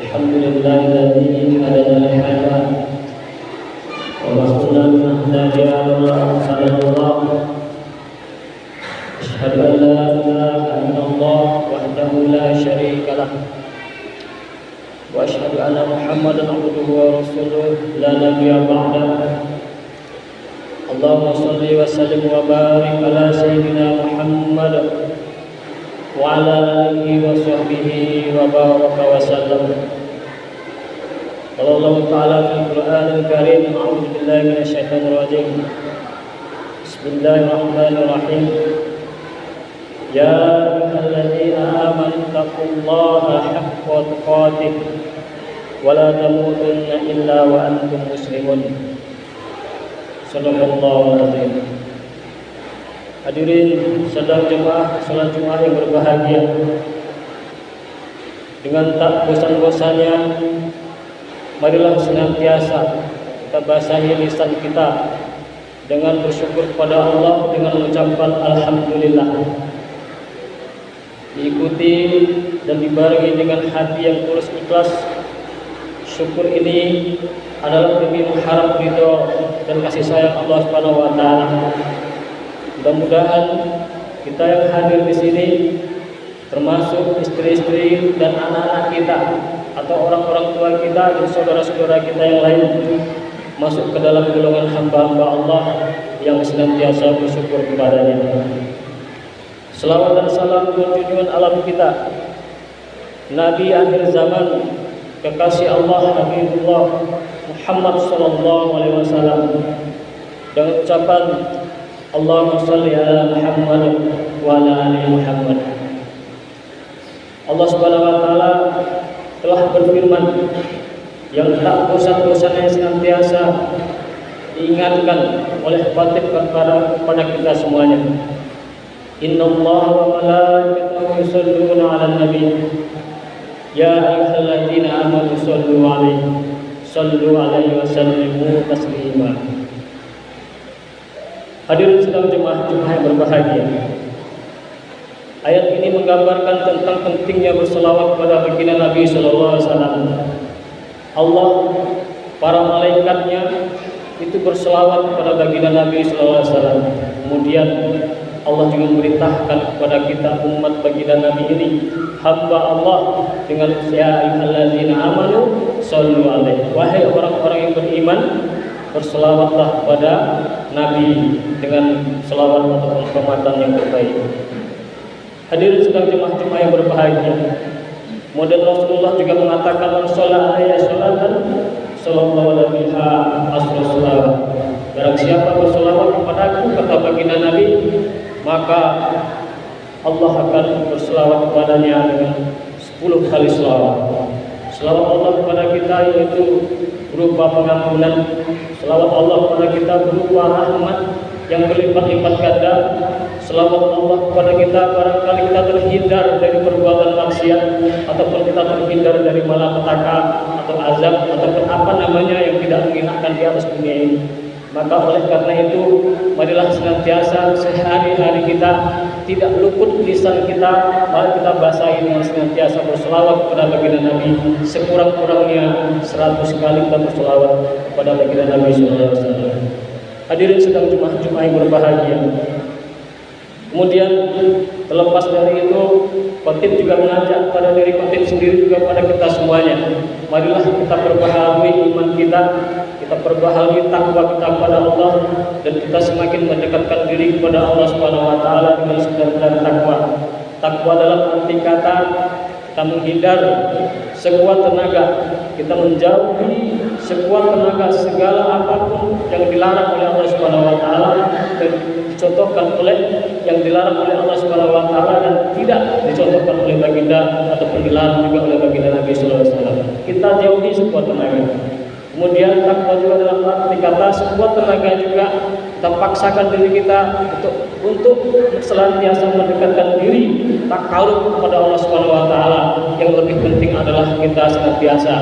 Alhamdulillahilladzi hadana li hadza wa ma kunna linahtadiya lawla an hadana Allah. Asyhadu an la ilaha illallah wahdahu la syarika lah wa asyhadu anna Muhammadan abduhu wa rasuluh la nabiyya ba'dahu. Allahumma shalli wa sallim wa barik ala sayyidina Muhammad wa ala alihi wa sahbihi wa baraka wa sallam. Qala Allah Ta'ala fil Qur'anil Karim, a'udzu billahi minasy syaithanir rajim. Bismillahirrahmanirrahim. Ya ayyuhalladzina amanu taqullaha haqqa tuqatih wa la tamutunna illa wa antum muslimun. Shallallahul azim. Hadirin sedang jemaah salat Jumat yang berbahagia, dengan tak bosan-bosannya marilah senantiasa kita basahi lisan kita dengan bersyukur kepada Allah dengan mengucapkan alhamdulillah, diikuti dan dibarengi dengan hati yang tulus ikhlas. Syukur ini adalah demi mengharap ridho dan kasih sayang Allah Subhanahu wa taala. Mudah-mudahan kita yang hadir di sini, termasuk istri-istri dan anak-anak kita atau orang-orang tua kita dan saudara-saudara kita yang lain, masuk ke dalam golongan hamba-hamba Allah yang senantiasa bersyukur kepadanya. Selawat dan salam junjungan alam kita, Nabi akhir zaman, kekasih Allah Habibullah Muhammad sallallahu alaihi wasallam, dengan ucapan Allahumma shalli ala Muhammad wa ala ali Muhammad. Allah Subhanahu wa taala telah berfirman yang tak bosan-bosannya senantiasa diingatkan oleh khatib kepada kita semuanya. Innallaha wa malaikatahu yusholluna 'alan nabi ya ayyuhalladzina amanu shollu 'alaihi wa sallimu taslima. Hadirin sedang jemaah yang berbahagia, ayat ini menggambarkan tentang pentingnya berselawat kepada baginda Nabi sallallahu alaihi wasallam. Allah, para malaikatnya itu berselawat kepada baginda Nabi sallallahu alaihi wasallam. Kemudian Allah juga memerintahkan kepada kita umat baginda Nabi ini, hamba Allah, dengan ya ayyuhalladzina amanu shollu alaihi, wahai orang-orang yang beriman, berselawatlah kepada Nabi dengan selawat atau penghormatan yang terbaik. Hadirin sedang jemaah yang berbahagia, model Rasulullah juga mengatakan man shalla alaihi sholatan sallallahu alaihi asra sholawat. Barang siapa berselawat kepadaku, kata baginda Nabi, maka Allah akan berselawat kepadanya dengan 10 kali selawat. Selawat Allah kepada kita yaitu berupa pengampunan. Selawat Allah kepada kita berupa rahmat yang berlipat-lipat ganda. Selawat Allah kepada kita barangkali kita terhindar dari perbuatan maksiat, ataupun kita terhindar dari malapetaka atau azab ataupun apa namanya yang tidak mengenakan di atas dunia ini. Maka oleh karena itu, marilah senantiasa sehari-hari kita tidak luput lisan kita, mari kita basahi dengan senantiasa berselawat kepada baginda Nabi. Sekurang-kurangnya 100 kali kita berselawat kepada baginda Nabi sallallahu alaihi wasallam. Hadirin sedang jemaah yang berbahagia. Kemudian terlepas dari itu, khatib juga mengajak pada diri khatib sendiri juga pada kita semuanya. Marilah kita perbaharui iman kita perbaharui takwa kita kepada Allah, dan kita semakin mendekatkan diri kepada Allah Subhanahu wa taala dengan sebenar-benar takwa. Takwa dalam arti kata kita menghindar sekuat tenaga, kita menjauhi sekuat tenaga segala apapun yang dilarang oleh Allah Subhanahu wa taala dan dicontohkan oleh yang dilarang oleh Allah Subhanahu wa taala dan tidak dicontohkan oleh baginda ataupun dilarang juga oleh baginda Nabi sallallahu alaihi wasallam. Kita jauhi sekuat tenaga. Kemudian takwa juga dalam arti kata sekuat tenaga juga kita paksakan diri kita untuk senantiasa mendekatkan diri takarub kepada Allah Subhanahu wa taala. Yang lebih penting adalah kita senantiasa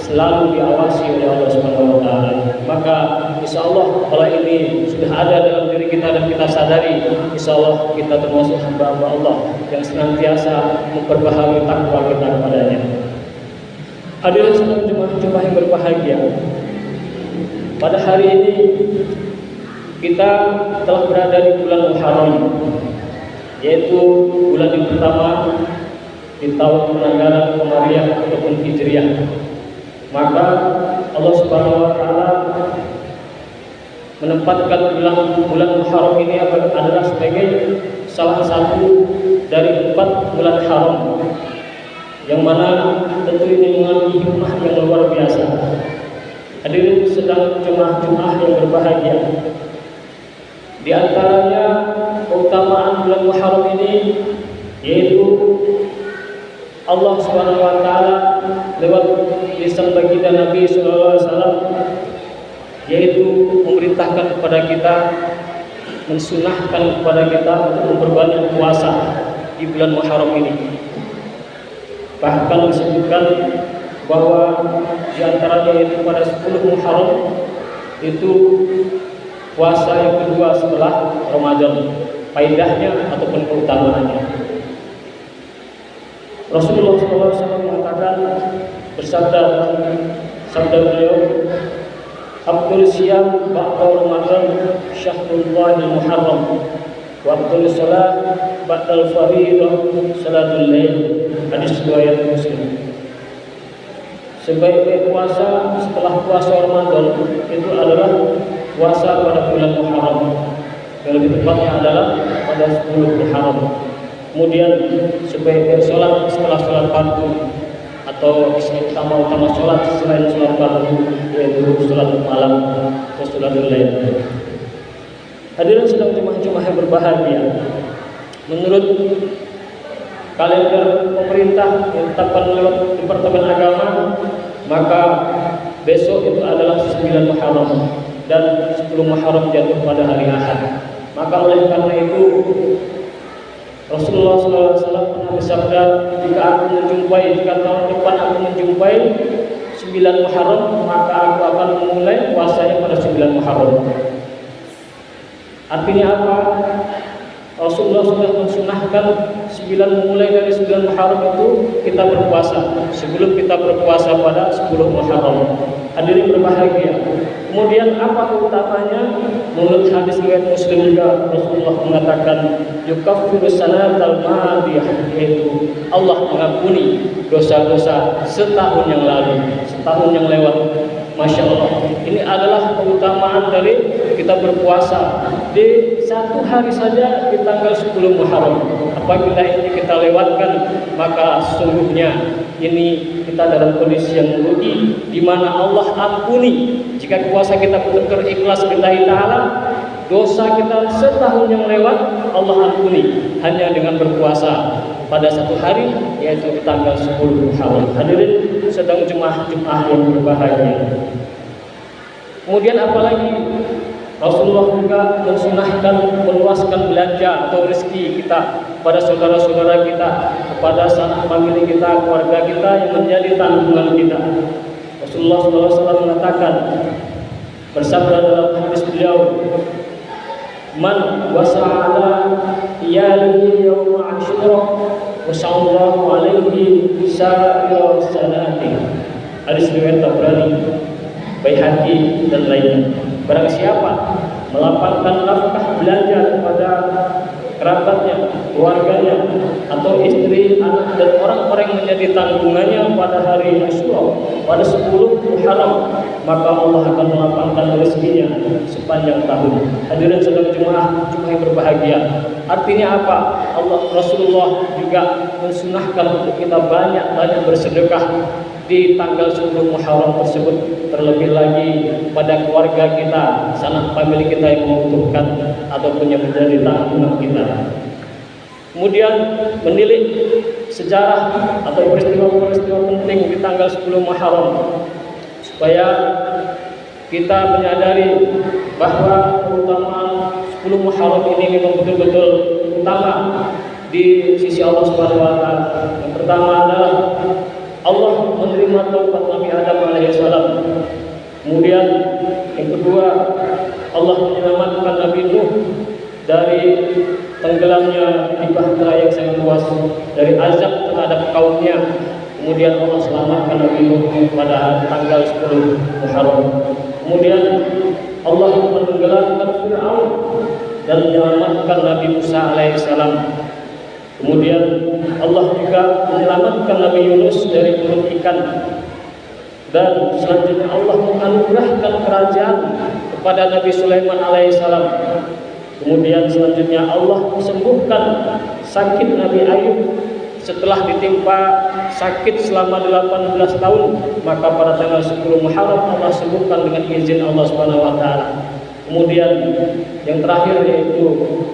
selalu diawasi oleh Allah Subhanahu wa taala. Maka insyaallah kalau ini sudah ada dalam diri kita dan kita sadari, insyaallah kita termasuk hamba-hamba Allah yang senantiasa memperbaharui takwa kita kepadanya. Hadirin sedang jemaah yang berbahagia, pada hari ini kita telah berada di bulan Muharram, yaitu bulan yang pertama di tahun Penanggalan Komariah ataupun Hijriah. Maka Allah Subhanahu wa taala menempatkan bulan Muharram ini adalah sebagai salah satu dari 4 bulan haram, yang mana tentu ini mengandung hikmah yang luar biasa. Hadirin sedang jemaah yang berbahagia, di antaranya keutamaan bulan Muharram ini yaitu Allah Subhanahu wa taala lewat lisan baginda Nabi sallallahu alaihi wasallam yaitu memerintahkan kepada kita, mensunahkan kepada kita untuk memperbanyak puasa di bulan Muharram ini. Bahkan disebutkan bahwa di antaranya itu pada 10 Muharram itu puasa yang kedua setelah Ramadan, faedahnya ataupun keutamaannya. Rasulullah SAW mengatakan, bersabda sabda beliau, Abdul Siyam ba'da Ramadan Syahrullahil Muharram wa Abdul Salat ba'dal Faridah Salatul Lail. Hadis riwayat Muslim. Sebaik-baik puasa setelah puasa Ramadan itu adalah puasa pada bulan Muharram, yang lebih tepatnya adalah pada 10 Muharram. Kemudian sebaik-baik sholat setelah sholat fardu atau utama sholat selain sholat fardu, yaitu sholat malam atau sholat lain. Hadirin sedang jemaah yang berbahagia, menurut kalender pemerintah yang ditetapkan oleh Departemen Agama, maka besok itu adalah 9 Muharram dan 10 Muharram jatuh pada hari Ahad. Maka oleh karena itu Rasulullah SAW pernah bersabda, jika tahun depan aku menjumpai 9 Muharram, maka aku akan memulai puasanya pada 9 Muharram. Artinya apa? Rasulullah sudah mensunahkan mulai dari 9 Muharram itu kita berpuasa sebelum kita berpuasa pada 10 Muharram. Hadirin berbahagia. Kemudian apa keutamanya? Menurut hadis riwayat Muslim juga Rasulullah mengatakan yukaffiru sanatal madiyah, yaitu Allah mengampuni dosa-dosa setahun yang lalu, setahun yang lewat. Masya Allah, ini adalah keutamaan dari kita berpuasa di satu hari saja di tanggal 10 Muharram. Apabila ini kita lewatkan, maka sesungguhnya ini kita dalam kondisi yang merugi, di mana Allah ampuni jika puasa kita betul-betul ikhlas lillahi ta'ala. Dosa kita setahun yang lewat Allah ampuni hanya dengan berpuasa pada satu hari, yaitu tanggal 10 Muharram. Hadirin sedang jemaah yang berbahagia. Kemudian apalagi Rasulullah juga mensunahkan meluaskan belanja atau rezeki kita pada saudara-saudara kita, kepada sanak famili kita, keluarga kita yang menjadi tanggungan kita. Rasulullah SAW mengatakan, bersabda dalam hadis beliau, man wasa'ala iyalihi yawma ashura wasa'allahu alaihi sa'ira sanati. Hadis riwayat Tabrani, Baihaqi dan lainnya. Barang siapa melapangkan nafkah belanja kepada kerabatnya, keluarganya, atau istri, anak, dan orang-orang yang menjadi tanggungannya pada hari Asyura, pada 10 Muharram, maka Allah akan melapangkan rezekinya sepanjang tahun. Hadirin sedang jemaah yang berbahagia. Artinya apa? Rasulullah juga mensunahkan untuk kita banyak-banyak bersedekah di tanggal 10 Muharram tersebut, terlebih lagi pada keluarga kita, sanak famili kita yang membutuhkan ataupun yang menjadi tanggungan kita. Kemudian menilik sejarah atau peristiwa-peristiwa penting di tanggal 10 Muharram supaya kita menyadari bahwa keutamaan 10 Muharram ini memang betul-betul utama di sisi Allah Subhanahu wa taala. Yang pertama adalah Allah menerima taubat Nabi Adam alaihissalam. Kemudian yang kedua, Allah menyelamatkan Nabi Nuh dari tenggelamnya di bahtera yang sangat luas, dari azab terhadap kaumnya. Kemudian Allah selamatkan Nabi Nuh pada tanggal 10 Muharram. Kemudian Allah menenggelamkan Fir'aun dan menyelamatkan Nabi Musa alaihissalam. Kemudian Allah juga menyelamatkan Nabi Yunus dari perut ikan. Dan selanjutnya Allah menganugerahkan kerajaan kepada Nabi Sulaiman alaihissalam. Kemudian selanjutnya Allah sembuhkan sakit Nabi Ayub setelah ditimpa sakit selama 18 tahun. Maka pada tanggal 10 Muharram Allah sembuhkan dengan izin Allah Subhanahu wa taala. Kemudian yang terakhir yaitu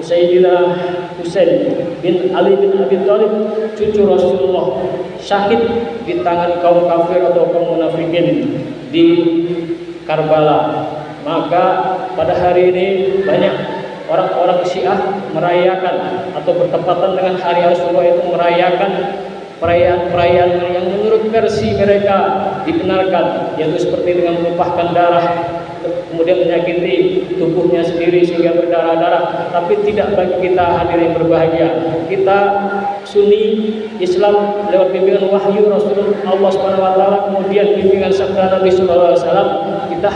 Sayyidina Husain bin Ali bin Abi Thalib, cucu Rasulullah, syahid di tangan kaum kafir atau kaum munafikin di Karbala. Maka pada hari ini banyak orang-orang Syiah merayakan atau bertepatan dengan hari Asyura itu merayakan perayaan-perayaan yang menurut versi mereka dibenarkan, yaitu seperti dengan menumpahkan darah, kemudian menyakiti tubuhnya sendiri sehingga berdarah-darah. Tapi tidak bagi kita hadirin berbahagia. Kita Sunni Islam lewat bimbingan wahyu Rasulullah Allah Subhanahu wa taala, kemudian bimbingan sabda Nabi sallallahu alaihi wasallam, kita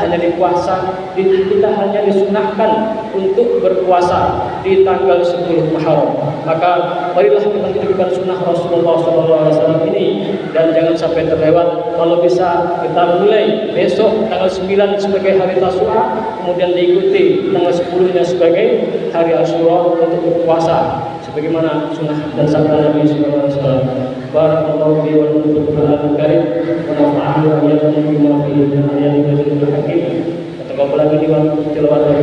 hanya disunahkan untuk berpuasa di tanggal 10 Muharram. Maka marilah kita hidupkan sunnah Rasulullah sallallahu alaihi wasallam ini dan jangan sampai terlewat. Kalau bisa kita mulai besok tanggal 9 sebagai hari Tasyura, kemudian diikuti tanggal 10-nya sebagai hari Asyura untuk berpuasa sebagaimana sunnah dan sabda Nabi sallallahu alaihi wasallam. Barakallahu fi wa lakum fil Qur'anil Karim wa nafa'ani wa iyyakum bima fihi min ayatin wa dhikril hakim. Taqabbal minni wa minkum tilawatan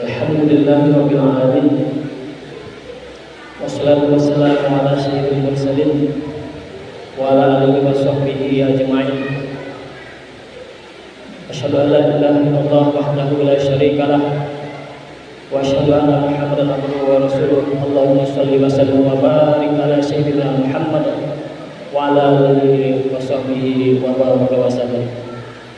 Alhamdulillahirabbil alamin. Wassalatu wassalamu ala sayyidil mursalin wa ala alihi wa sahbihi ajma'in. Asyhadu an la ilaha illallah wahdahu la syarika lah wa asyhadu anna Muhammadan abduhu wa rasuluh. Allahumma shalli wa sallim wa barik ala sayyidina Muhammad wa ala alihi wa sahbihi wa baraka wa sallam.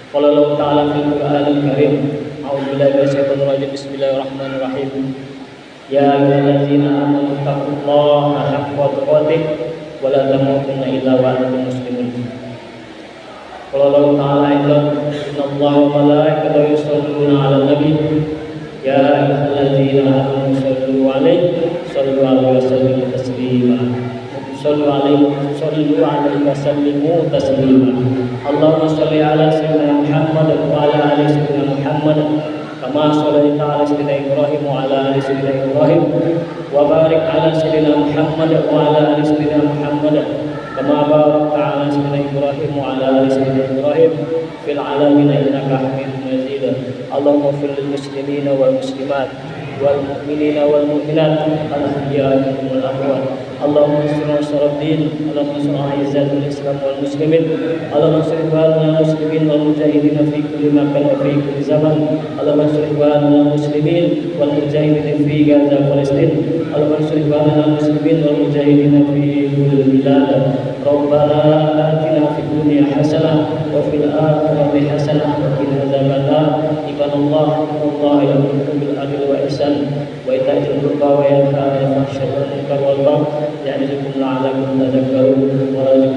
Qala Allah ta'ala fil Qur'anil Karim, a'udzu billahi minasyaitonir rajim. Bismillahirrahmanirrahim. Ya ayyuhallazina amanu taqullaha haqqa tuqatih wa la tamutunna illa wa antum muslimun. Qala Allah ta'ala innallaha wa malaikatahu yusholluna 'alan nabi ya ayyuhallazina amanu shallu 'alaihi wa sallimu taslima. Sallu alaihi wa sallimu taslima. Allahumma shalli ala sayyidina Muhammad wa ala ali sayyidina Muhammad kama shallaita ala sayyidina Ibrahim wa ala ali sayyidina Ibrahim wa barik ala sayyidina Muhammad wa ala ali sayyidina Muhammad kama barakta ala sayyidina Ibrahim wa ala ali sayyidina Ibrahim fil alamin innaka Hamidum Majid. Allahumma ighfir lil muslimina wal muslimat wal mu'minina wal mu'minat al-ahya'i minhum wal amwat. Allahumma ansur ad-din, Allahumma ansur a'izzatal Islam wal muslimin, Allahumma ansur ikhwanal muslimin wal mujahidin fi kulli makan wa fi kulli zaman. Allahumma ansur ikhwanal muslimin wal mujahidin fi Gaza Palestin. Allahumma ansur ikhwanal muslimin wal mujahidin fi kulli bilad. Rabbana atina fid dunya hasanah wa fil akhirati hasanah wa qina adzabannar. Ibadallah, Allah ya'muru bil adli wa ihsan wa itaa'il qurba wa yanha 'anil fahsya'i wal munkar wal baghi ya'idukum la'allakum tadhakkarun wa la